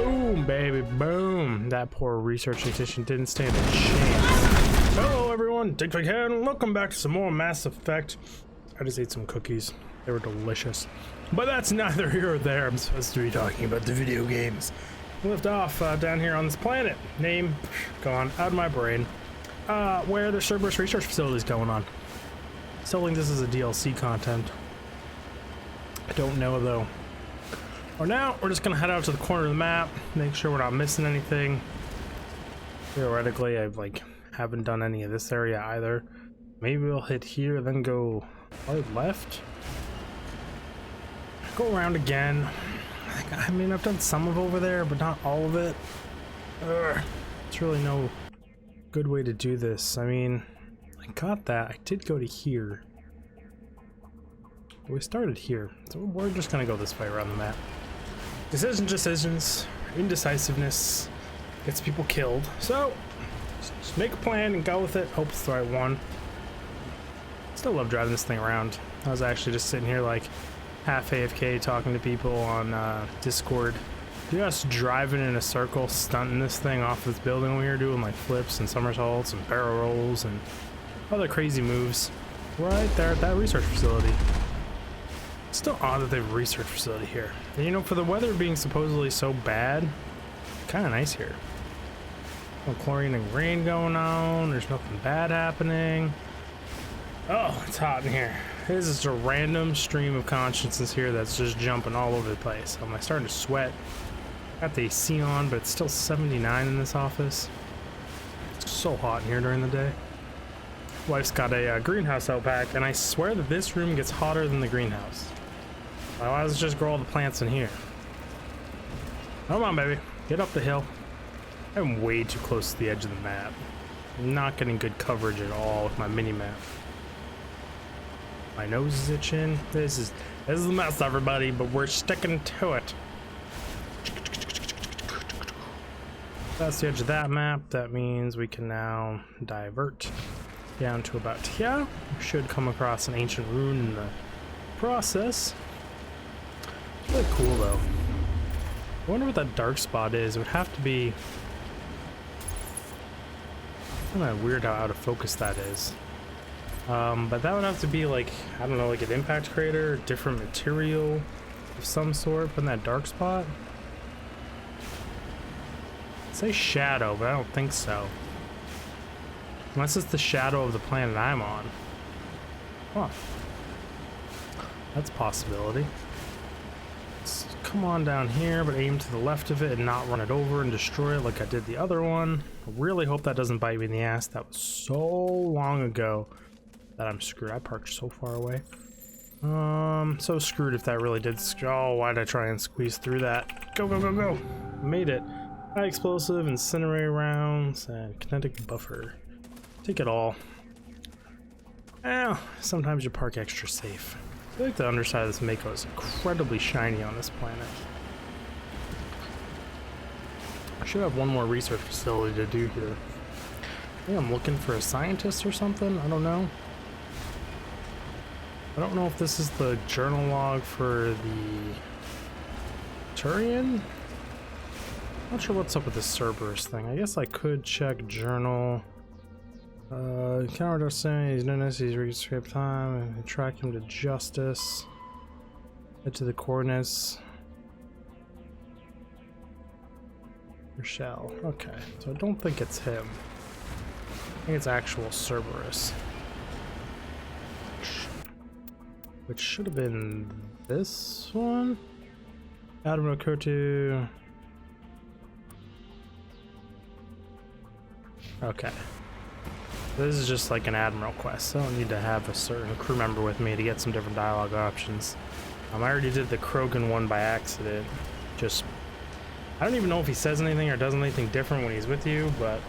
Boom, baby, boom. That poor research station didn't stand a chance. Hello, everyone. Dick Again. Welcome back to some more Mass Effect. I just ate some cookies. They were delicious. But that's neither here or there. I'm supposed to be talking about the video games. We left off down here on this planet. Name gone out of my brain. Where the Cerberus research facility is going on. Still think this is a DLC content. I don't know though. For now, we're just gonna head out to the corner of the map, make sure we're not missing anything. Theoretically, I haven't done any of this area either. Maybe we'll hit here, then go right left. Go around again. I mean, I've done some of over there, but not all of it. It's really no good way to do this. I mean, I got that. I did go to here. We started here, so we're just gonna go this way around the map. Decisions, indecisiveness gets people killed. So just make a plan and go with it. Hope it's the right one. Still love driving this thing around. I was actually just sitting here like half AFK talking to people on Discord. Just driving in a circle, stunting this thing off this building over here, doing like flips and somersaults and barrel rolls and other crazy moves right there at that research facility. It's still odd that they have a research facility here. And you know, for the weather being supposedly so bad, kind of nice here. No chlorine and rain going on. There's nothing bad happening. Oh, it's hot in here. This is a random stream of consciousness here that's just jumping all over the place. I'm like starting to sweat. Got the AC on, but it's still 79 in this office. It's so hot in here during the day. Wife's got a greenhouse out back, and I swear that this room gets hotter than the greenhouse. Why does it just grow all the plants in here? Come on, baby. Get up the hill. I'm way too close to the edge of the map. I'm not getting good coverage at all with my mini-map. My nose is itching. This is a mess, everybody, but we're sticking to it. That's the edge of that map. That means we can now divert down to about here. We should come across an ancient ruin in the process. It's really cool though. I wonder what that dark spot is. It would have to be kind of weird how out of focus that is. But that would have to be like, I don't know, like an impact crater, different material of some sort in that dark spot. I'd say shadow, but I don't think so. Unless it's the shadow of the planet I'm on. Huh. That's a possibility. Let's come on down here, but aim to the left of it and not run it over and destroy it like I did the other one. I really hope that doesn't bite me in the ass. That was so long ago that I'm screwed. I parked so far away. So screwed if that really did. Oh, why did I try and squeeze through that? Go, go, go, go. Made it. High explosive, incendiary rounds, and kinetic buffer. Take it all. Well, sometimes you park extra safe. I feel like the underside of this Mako is incredibly shiny on this planet. I should have one more research facility to do here. I think I'm looking for a scientist or something. I don't know. I don't know if this is the journal log for the Turian. Not sure what's up with this Cerberus thing. I guess I could check journal. Encountered Arsene, he's known as he's escape time, and track him to justice. Head to the coordinates. Rochelle. Okay, so I don't think it's him. I think it's actual Cerberus. Which should have been this one? Admiral Kotu. Okay. This is just like an admiral quest. I don't need to have a certain crew member with me to get some different dialogue options. I already did the Krogan one by accident. Just, I don't even know if he says anything or does anything different when he's with you, but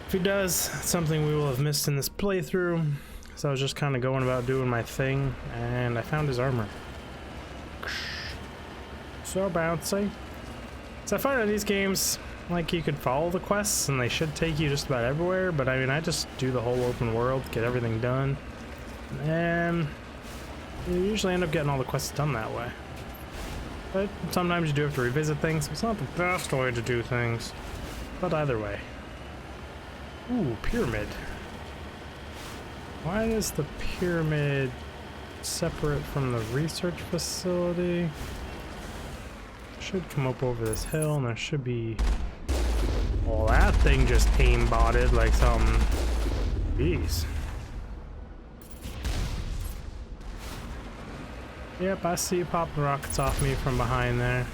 if he does, it's something we will have missed in this playthrough. So I was just kind of going about doing my thing, and I found his armor. So bouncy. So I find in these games, like, you could follow the quests and they should take you just about everywhere, but I mean, I just do the whole open world, get everything done, and you usually end up getting all the quests done that way. But sometimes you do have to revisit things. It's not the best way to do things. But either way. Ooh, pyramid. Why is the pyramid separate from the research facility? Should come up over this hill and there should be... Well, that thing just aimbotted like some... Jeez. Yep, I see you popping rockets off me from behind there.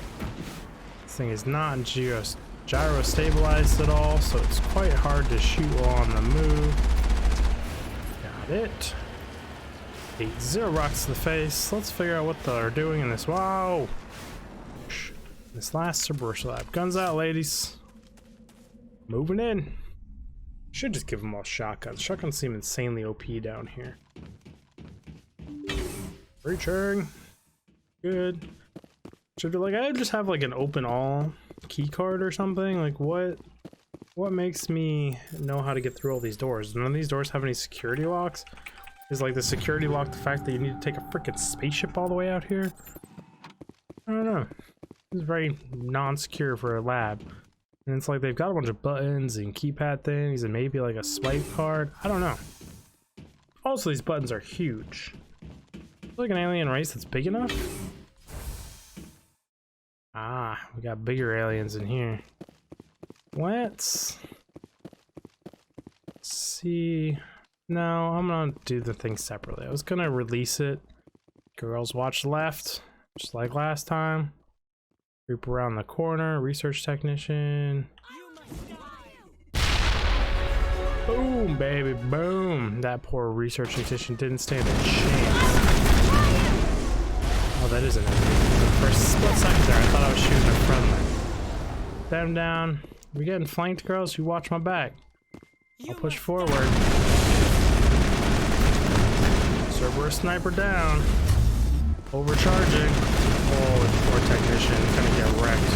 This thing is not gyro stabilized at all, so it's quite hard to shoot while on the move. Got it. 8-0 rocks to the face. Let's figure out what they're doing in this. Wow! This last Cerberus lab. Guns out, ladies. Moving in. Should just give them all shotguns. Shotguns seem insanely OP down here. Reaching. Good. Should like I just have like an open all key card or something? Like what makes me know how to get through all these doors? None of these doors have any security locks? Is like the security lock the fact that you need to take a freaking spaceship all the way out here? I don't know. It's very non-secure for a lab. And it's like they've got a bunch of buttons and keypad things and maybe like a swipe card. I don't know. Also, these buttons are huge. Like an alien race that's big enough? Ah, we got bigger aliens in here. Let's see. No, I'm gonna do the thing separately. I was gonna release it. Girls watch left, just like last time. Group around the corner, research technician. Boom, baby, boom. That poor research technician didn't stand a chance. Oh, that is an enemy. For a split second there, I thought I was shooting a friendly. Them down. We getting flanked, girls? You watch my back. I'll push forward. Cerberus sniper down. Overcharging. Oh, the poor technician gonna get wrecked.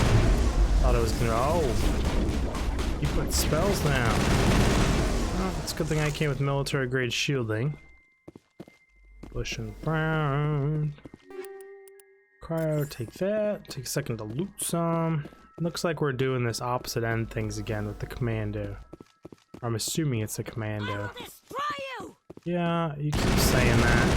Thought it was gonna. Oh, you put spells down. Well, it's a good thing I came with military grade shielding. Pushing around. Cryo, take that. Take a second to loot some. Looks like we're doing this opposite end things again with the commando. I'm assuming it's a commando. Yeah, you keep saying that.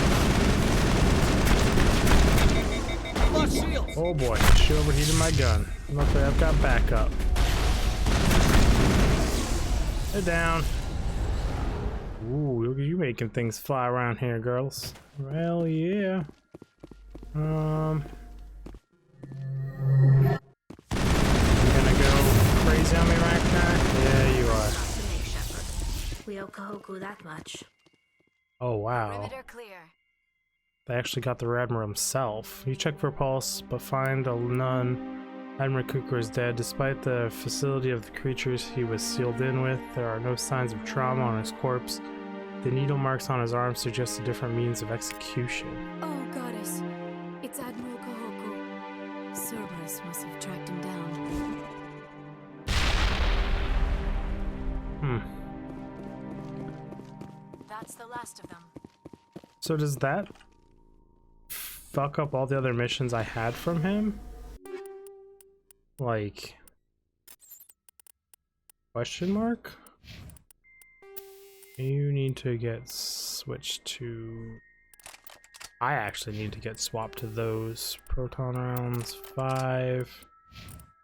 Oh boy, she overheated my gun. Luckily I've got backup. They're down. Ooh, look at you making things fly around here, girls. Well, yeah. You gonna go crazy on me right now? Yeah, you are. We owe Kahoku that much. Oh wow. Perimeter clear. They actually got the Admiral himself. You check for pulse, but find none. Admiral Cooker is dead. Despite the facility of the creatures he was sealed in with, there are no signs of trauma on his corpse. The needle marks on his arm suggest a different means of execution. Oh, goddess. It's Admiral Kahoku. Cerberus must have tracked him down. That's the last of them. So does that fuck up all the other missions I had from him? Like... Question mark? You need to get switched to... I actually need to get swapped to those. Proton rounds, 5.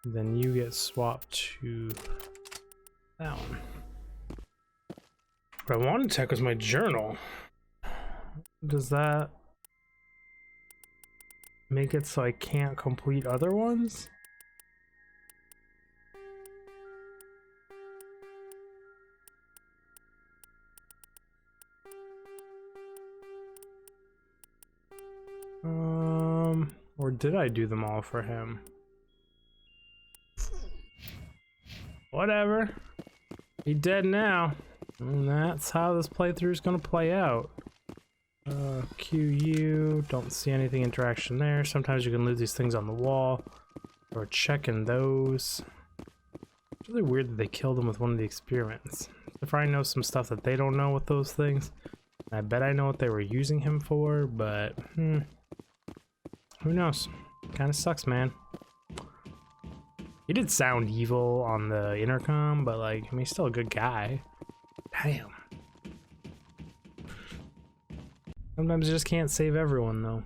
Then you get swapped to that one. What I wanted to check was my journal. Does that make it so I can't complete other ones? Or did I do them all for him? Whatever. He's dead now. And that's how this playthrough is gonna play out. QU, don't see anything interaction there. Sometimes you can lose these things on the wall. Or checking those. It's really weird that they killed him with one of the experiments. If I know some stuff that they don't know with those things, I bet I know what they were using him for, but who knows? Kind of sucks, man. He did sound evil on the intercom, but like, I mean, he's still a good guy. Damn. Sometimes you just can't save everyone, though.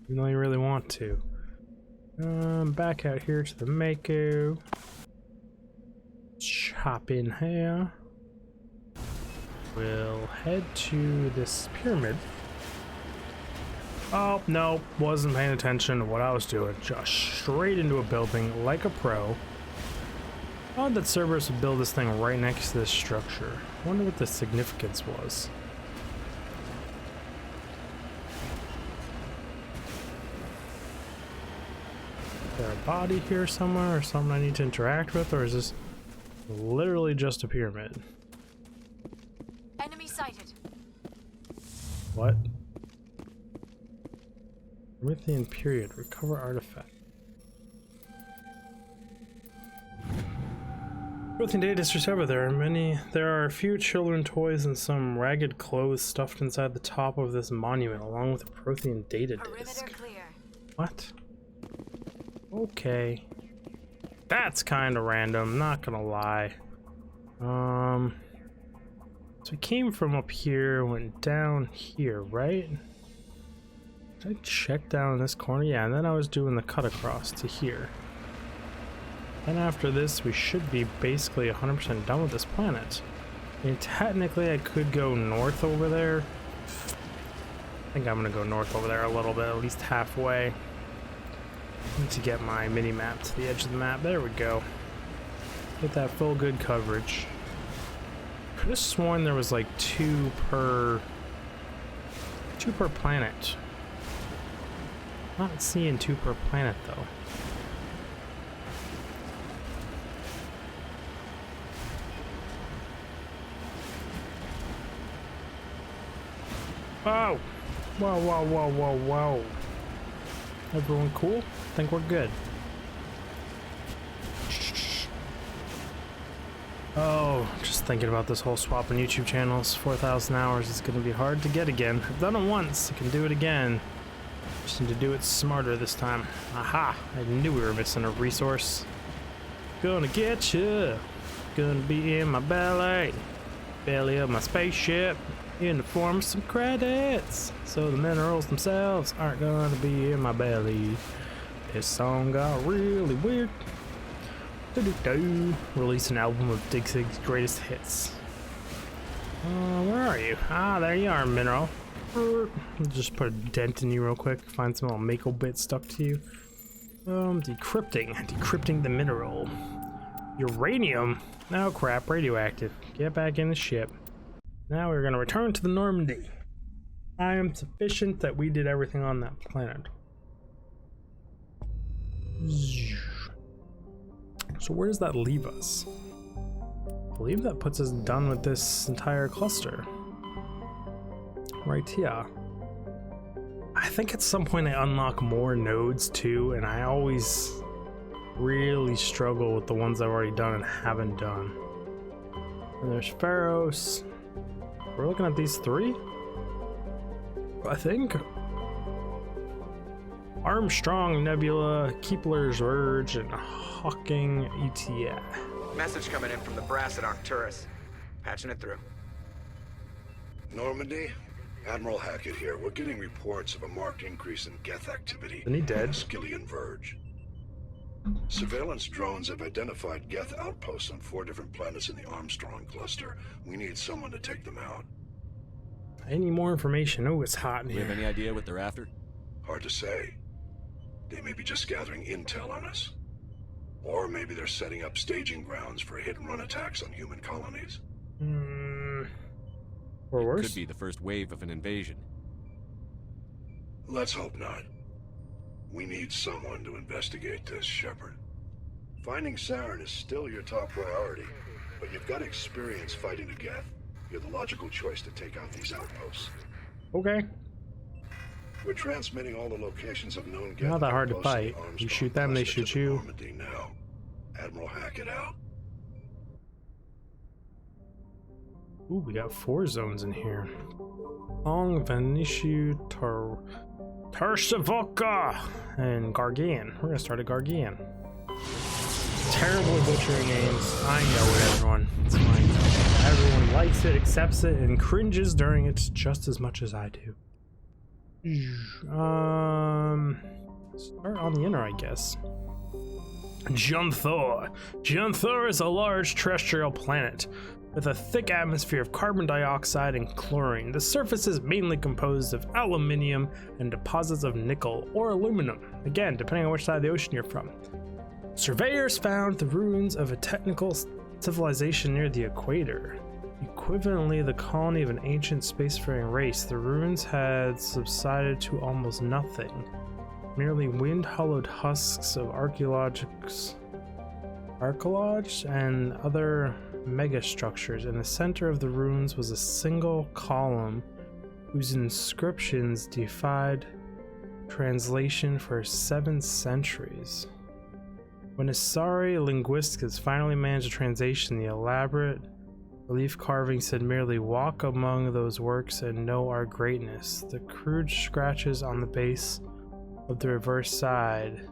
Even though you really want to. Back out here to the Mako. Chop in here. We'll head to this pyramid. Oh, no, wasn't paying attention to what I was doing. Just straight into a building like a pro. Odd that Cerberus would build this thing right next to this structure. I wonder what the significance was. Is there a body here somewhere or something I need to interact with, or is this literally just a pyramid? Enemy sighted. What? Promethean period. Recover artifact. Protein data is discovered. There are a few children toys and some ragged clothes stuffed inside the top of this monument, along with a Protein data disk. Perimeter clear. What? Okay. That's kind of random, not gonna lie. So we came from up here, went down here, right? Did I check down in this corner? Yeah, and then I was doing the cut across to here. And after this, we should be basically 100% done with this planet. I mean, technically, I could go north over there. I think I'm gonna go north over there a little bit, at least halfway. Need to get my mini map to the edge of the map. There we go. Get that full good coverage. Could have sworn there was like two per planet. Not seeing two per planet though. Oh! Whoa, whoa, whoa, whoa, whoa. Everyone cool? I think we're good. Oh, just thinking about this whole swapping YouTube channels. 4,000 hours is going to be hard to get again. I've done it once. I can do it again. Just need to do it smarter this time. Aha! I knew we were missing a resource. Gonna get you. Gonna be in my belly. Belly of my spaceship. In the form of some credits. So the minerals themselves aren't gonna be in my belly. This song got really weird. Release an album of Dig Sig's greatest hits. Where are you? Ah, there you are, mineral. Just put a dent in you real quick. Find some little Mako bit stuck to you. Decrypting the mineral. Uranium? Oh crap, radioactive. Get back in the ship. Now we're gonna return to the Normandy. I am sufficient that we did everything on that planet. So where does that leave us? I believe that puts us done with this entire cluster. Right here. I think at some point I unlock more nodes too, and I always really struggle with the ones I've already done and haven't done. And there's Pharos. We're looking at these three? I think. Armstrong, Nebula, Kepler's Verge, and Hawking ETA. Message coming in from the brass at Arcturus. Patching it through. Normandy? Admiral Hackett here. We're getting reports of a marked increase in Geth activity. Isn't he dead? Skillian Verge. Surveillance drones have identified Geth outposts on 4 different planets in the Armstrong cluster. We need someone to take them out. Any more information? Oh, it's hot in Do you here. have any idea what they're after? Hard to say. They may be just gathering intel on us. Or maybe they're setting up staging grounds for hit-and-run attacks on human colonies. Or worse? Could be the first wave of an invasion. Let's hope not. We need someone to investigate this, Shepard. Finding Saren is still your top priority, but you've got experience fighting the Geth. You're the logical choice to take out these outposts. Okay. We're transmitting all the locations of known Geth Not that hard to outposts in fight. the You Armstrong shoot them, they cluster shoot to the you. Normandy now. Admiral Hackett out. Ooh, we got 4 zones in here. Long Venishu Persavoka and Gargan. We're gonna start at Gargan. Terribly butchering names. I know it, everyone. It's fine. Everyone likes it, accepts it, and cringes during it just as much as I do. Start on the inner, I guess. Junthor. Junthor is a large terrestrial planet with a thick atmosphere of carbon dioxide and chlorine. The surface is mainly composed of aluminium and deposits of nickel or aluminum, again, depending on which side of the ocean you're from. Surveyors found the ruins of a technical civilization near the equator. Equivalently, the colony of an ancient spacefaring race, the ruins had subsided to almost nothing. Merely wind-hollowed husks of archaeologists and other megastructures. In the center of the ruins was a single column whose inscriptions defied translation for 7 centuries. When Asari linguistics finally managed a translation, the elaborate relief carving said merely "walk among those works and know our greatness." The crude scratches on the base of the reverse side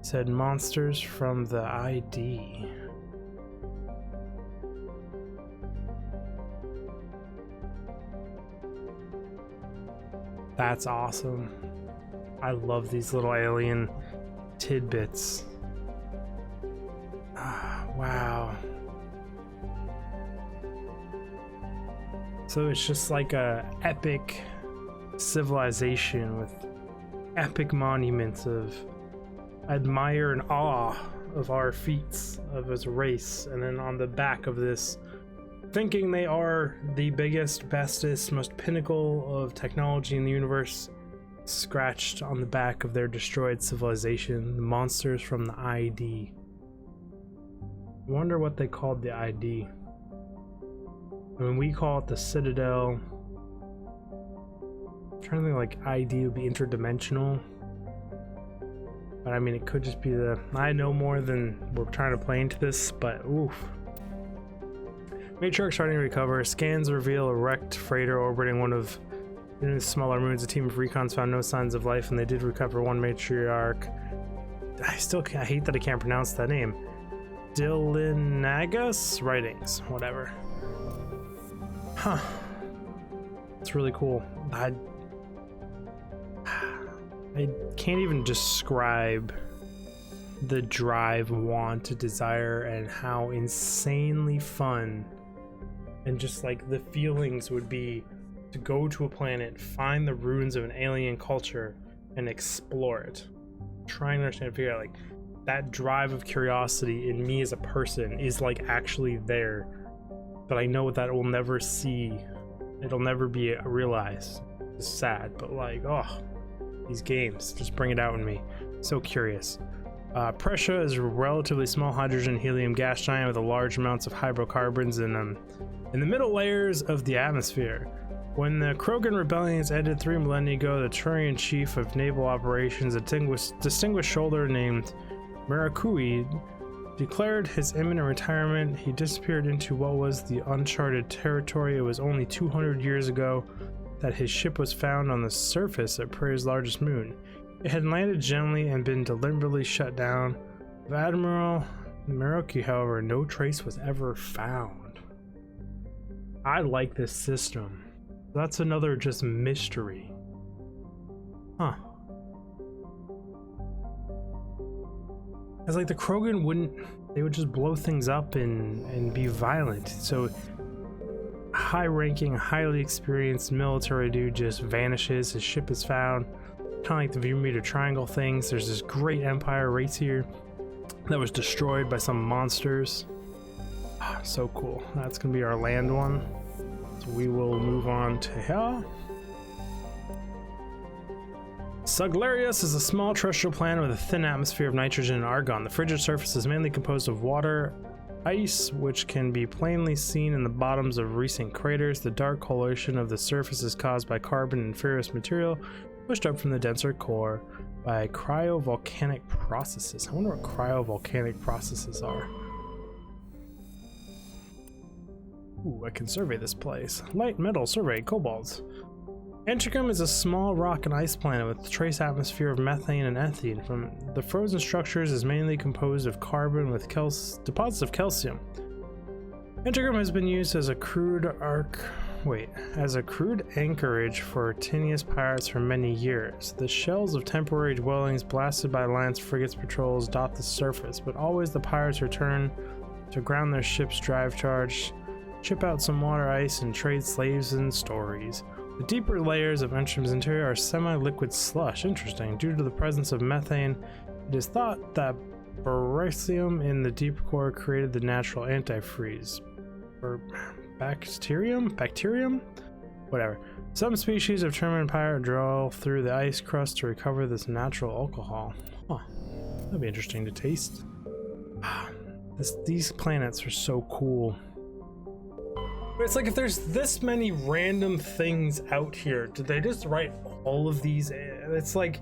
said "monsters from the ID." That's awesome. I love these little alien tidbits. Wow. So it's just like a epic civilization with epic monuments of admire and awe of our feats of as a race, and then on the back of this, thinking they are the biggest, bestest, most pinnacle of technology in the universe, scratched on the back of their destroyed civilization, the monsters from the ID. I wonder what they called the ID. I mean, we call it the Citadel. I'm trying to think, like, ID would be interdimensional. But I mean, it could just be the... I know more than we're trying to play into this, but oof. Matriarch starting to recover. Scans reveal a wrecked freighter orbiting one of the smaller moons. A team of recons found no signs of life, and they did recover one matriarch. I hate that I can't pronounce that name. Dillinagus writings, whatever. Huh. It's really cool. I can't even describe the drive, want, desire, and how insanely fun and just like the feelings would be to go to a planet, find the ruins of an alien culture, and explore it. Trying to understand, figure out, like, that drive of curiosity in me as a person is like actually there, but I know that will never see, it'll never be realized. It's sad, but like, oh, these games just bring it out in me. So curious. Pressure is a relatively small hydrogen helium gas giant with large amounts of hydrocarbons in the middle layers of the atmosphere. When the Krogan rebellions ended 3 millennia ago, the Turian chief of naval operations, a distinguished soldier named Mirakui, declared his imminent retirement. He disappeared into what was the uncharted territory. It was only 200 years ago that his ship was found on the surface of Prairie's largest moon. It had landed gently and been deliberately shut down. Of Admiral Mirakui, however, no trace was ever found. I like this system. That's another just mystery. Huh. It's like the Krogan they would just blow things up and be violent. So high-ranking, highly experienced military dude just vanishes, his ship is found. Kind of like the Bermuda Triangle things. There's this great Empire race here that was destroyed by some monsters. So cool. That's gonna be our land one. So we will move on to here. Suglarius is a small terrestrial planet with a thin atmosphere of nitrogen and argon. The frigid surface is mainly composed of water, ice, which can be plainly seen in the bottoms of recent craters. The dark coloration of the surface is caused by carbon and ferrous material pushed up from the denser core by cryovolcanic processes. I wonder what cryovolcanic processes are. Ooh, I can survey this place. Light metal survey, cobalt. Entricum is a small rock and ice planet with a trace atmosphere of methane and ethene. From the frozen structures is mainly composed of carbon with deposits of calcium. Entricum has been used as a crude anchorage for Tinius pirates for many years. The shells of temporary dwellings blasted by Lance frigates patrols dot the surface, but always the pirates return to ground their ships drive charged, chip out some water ice, and trade slaves and stories. The deeper layers of Entricum's interior are semi-liquid slush. Interesting. Due to the presence of methane, it is thought that barium in the deep core created the natural antifreeze. Or bacterium? Whatever. Some species of Terran pirate draw through the ice crust to recover this natural alcohol. Huh. That'd be interesting to taste. These planets are so cool. But it's like, if there's this many random things out here, did they just write all of these? It's like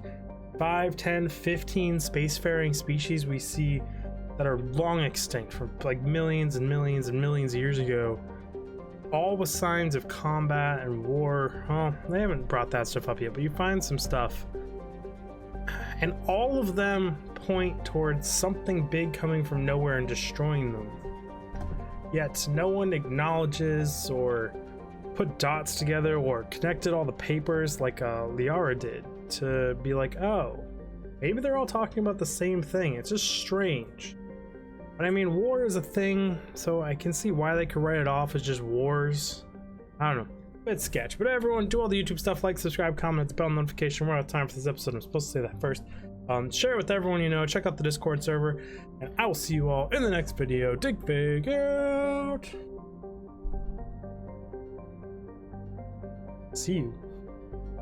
5, 10, 15 spacefaring species we see that are long extinct from like millions and millions and millions of years ago, all with signs of combat and war. Oh, they haven't brought that stuff up yet, but you find some stuff, and all of them point towards something big coming from nowhere and destroying them. Yet no one acknowledges or put dots together or connected all the papers like Liara did to be like, oh, maybe they're all talking about the same thing. It's just strange. But I mean, war is a thing, so I can see why they could write it off as just wars. I don't know. It's sketch. But everyone, do all the YouTube stuff, like, subscribe, comment, bell notification. We're out of time for this episode. I'm supposed to say that first. Share it with everyone you know. Check out the Discord server. And I will see you all in the next video. Dig big out. See you.